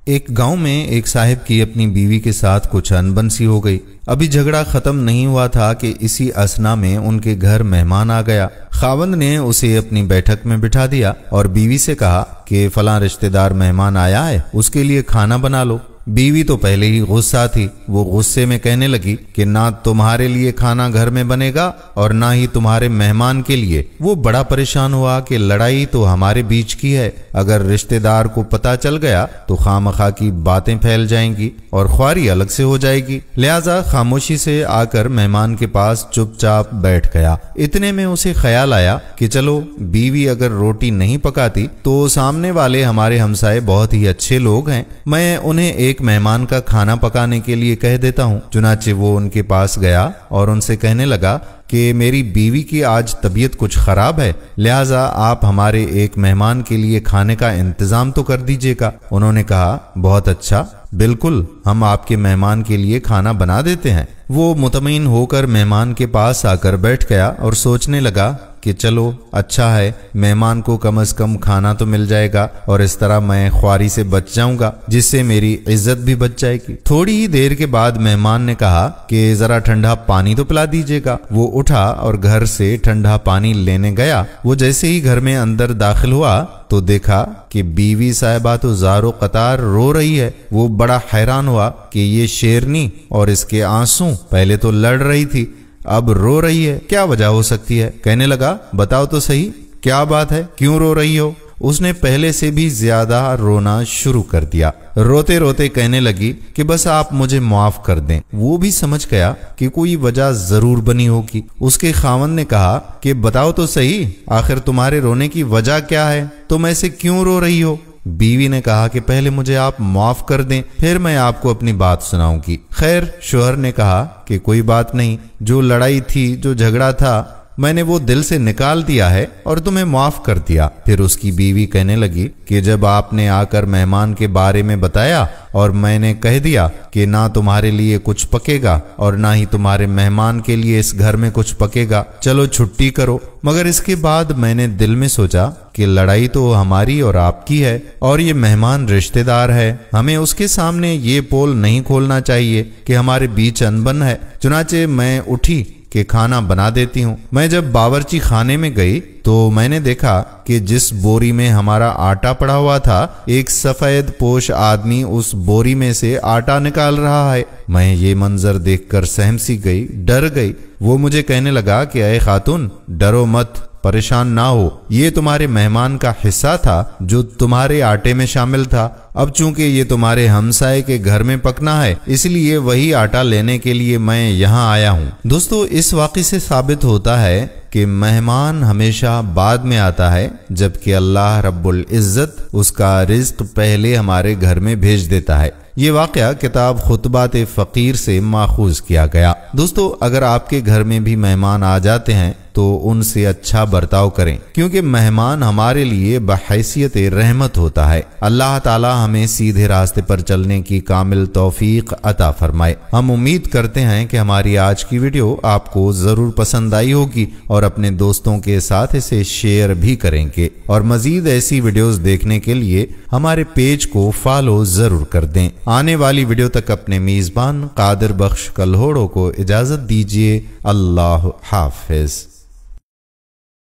ایک گاؤں میں ایک صاحب کی اپنی بیوی کے ساتھ کچھ انبن سی ہو گئی۔ ابھی جھگڑا ختم نہیں ہوا تھا کہ اسی اثنا میں ان کے گھر مہمان آ گیا۔ خاوند نے اسے اپنی بیٹھک میں بٹھا دیا اور بیوی سے کہا کہ فلاں رشتہ دار مہمان آیا ہے، اس کے لیے کھانا بنا لو۔ بیوی تو پہلے ہی غصہ تھی، وہ غصے میں کہنے لگی کہ نہ تمہارے لیے کھانا گھر میں بنے گا اور نہ ہی تمہارے مہمان کے لیے۔ وہ بڑا پریشان ہوا کہ لڑائی تو ہمارے بیچ کی ہے، اگر رشتہ دار کو پتہ چل گیا تو خامخواہ کی باتیں پھیل جائیں گی اور خواری الگ سے ہو جائے گی، لہذا خاموشی سے آ کر مہمان کے پاس چپ چاپ بیٹھ گیا۔ اتنے میں اسے خیال آیا کہ چلو بیوی اگر روٹی نہیں پکاتی تو سامنے والے ہمارے ہمسائے بہت ہی اچھے لوگ ہیں، میں انہیں ایک مہمان کا کھانا پکانے کے لیے کہہ دیتا ہوں۔ چنانچہ وہ ان کے پاس گیا اور ان سے کہنے لگا کہ میری بیوی کی آج طبیعت کچھ خراب ہے، لہٰذا آپ ہمارے ایک مہمان کے لیے کھانے کا انتظام تو کر دیجیے گا۔ انہوں نے کہا بہت اچھا، بالکل ہم آپ کے مہمان کے لیے کھانا بنا دیتے ہیں۔ وہ مطمئن ہو کر مہمان کے پاس آ کر بیٹھ گیا اور سوچنے لگا کہ چلو اچھا ہے، مہمان کو کم از کم کھانا تو مل جائے گا اور اس طرح میں خواری سے بچ جاؤں گا، جس سے میری عزت بھی بچ جائے گی۔ تھوڑی ہی دیر کے بعد مہمان نے کہا کہ ذرا ٹھنڈا پانی تو پلا دیجیے گا۔ وہ اٹھا اور گھر سے ٹھنڈا پانی لینے گیا۔ وہ جیسے ہی گھر میں اندر داخل ہوا تو دیکھا کہ بیوی صاحبہ تو زارو قطار رو رہی ہے۔ وہ بڑا حیران ہوا کہ یہ شیرنی اور اس کے آنسو، پہلے تو لڑ رہی تھی اب رو رہی ہے، کیا وجہ ہو سکتی ہے؟ کہنے لگا بتاؤ تو صحیح کیا بات ہے، کیوں رو رہی ہو؟ اس نے پہلے سے بھی زیادہ رونا شروع کر دیا۔ روتے روتے کہنے لگی کہ بس آپ مجھے معاف کر دیں۔ وہ بھی سمجھ گیا کہ کوئی وجہ ضرور بنی ہوگی۔ اس کے خاوند نے کہا کہ بتاؤ تو صحیح، آخر تمہارے رونے کی وجہ کیا ہے؟ تم ایسے کیوں رو رہی ہو؟ بیوی نے کہا کہ پہلے مجھے آپ معاف کر دیں، پھر میں آپ کو اپنی بات سناؤں گی۔ خیر، شوہر نے کہا کہ کوئی بات نہیں، جو لڑائی تھی، جو جھگڑا تھا، میں نے وہ دل سے نکال دیا ہے اور تمہیں معاف کر دیا۔ پھر اس کی بیوی کہنے لگی کہ جب آپ نے آ کر مہمان کے بارے میں بتایا اور میں نے کہہ دیا کہ نہ تمہارے لیے کچھ پکے گا اور نہ ہی تمہارے مہمان کے لیے اس گھر میں کچھ پکے گا، چلو چھٹی کرو، مگر اس کے بعد میں نے دل میں سوچا کہ لڑائی تو ہماری اور آپ کی ہے اور یہ مہمان رشتہ دار ہے، ہمیں اس کے سامنے یہ پول نہیں کھولنا چاہیے کہ ہمارے بیچ انبن ہے۔ چنانچہ میں اٹھی کہ کھانا بنا دیتی ہوں۔ میں جب باورچی خانے میں گئی تو میں نے دیکھا کہ جس بوری میں ہمارا آٹا پڑا ہوا تھا، ایک سفید پوش آدمی اس بوری میں سے آٹا نکال رہا ہے۔ میں یہ منظر دیکھ کر سہم سی گئی، ڈر گئی۔ وہ مجھے کہنے لگا کہ اے خاتون، ڈرو مت، پریشان نہ ہو، یہ تمہارے مہمان کا حصہ تھا جو تمہارے آٹے میں شامل تھا۔ اب چونکہ یہ تمہارے ہمسائے کے گھر میں پکنا ہے، اس لیے وہی آٹا لینے کے لیے میں یہاں آیا ہوں۔ دوستو، اس واقعے سے ثابت ہوتا ہے کہ مہمان ہمیشہ بعد میں آتا ہے، جبکہ اللہ رب العزت اس کا رزق پہلے ہمارے گھر میں بھیج دیتا ہے۔ یہ واقعہ کتاب خطبات فقیر سے ماخوذ کیا گیا۔ دوستو، اگر آپ کے گھر میں بھی مہمان آ جاتے ہیں تو ان سے اچھا برتاؤ کریں، کیونکہ مہمان ہمارے لیے بحیثیت رحمت ہوتا ہے۔ اللہ تعالی ہمیں سیدھے راستے پر چلنے کی کامل توفیق عطا فرمائے۔ ہم امید کرتے ہیں کہ ہماری آج کی ویڈیو آپ کو ضرور پسند آئی ہوگی اور اپنے دوستوں کے ساتھ اسے شیئر بھی کریں گے، اور مزید ایسی ویڈیوز دیکھنے کے لیے ہمارے پیج کو فالو ضرور کر دیں۔ آنے والی ویڈیو تک اپنے میزبان قادر بخش کلہوڑوں کو اجازت دیجیے۔ اللہ حافظ۔